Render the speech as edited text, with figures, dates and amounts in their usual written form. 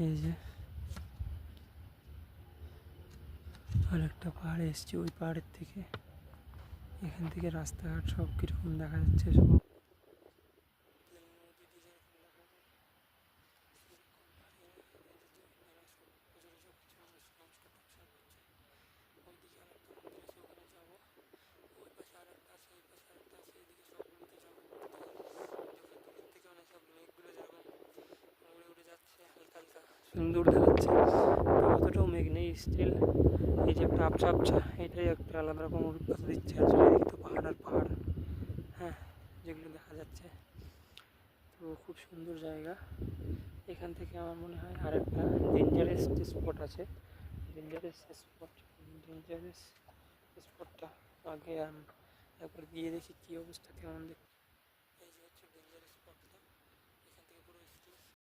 এই যে আর একটা পাহাড়ে এসছি, ওই পাহাড়ের থেকে এখান থেকে রাস্তাঘাট সব কীরকম দেখা যাচ্ছে, সব সুন্দর দেখাচ্ছে। অতটাও মেঘ নেই স্টিল, এই যে একটা আবছা আবছা, এটাই একটা আলাদা রকম অভিজ্ঞতা দিচ্ছে। আসলে এই তো পাহাড় আর পাহাড়, হ্যাঁ, যেগুলো দেখা যাচ্ছে। তো খুব সুন্দর জায়গা। এখান থেকে আমার মনে হয় আর একটা ডেঞ্জারাস স্পট আছে, ডেঞ্জারাস স্পটটা আগে একবার গিয়ে দেখি কী অবস্থা, কেমন দেখতে।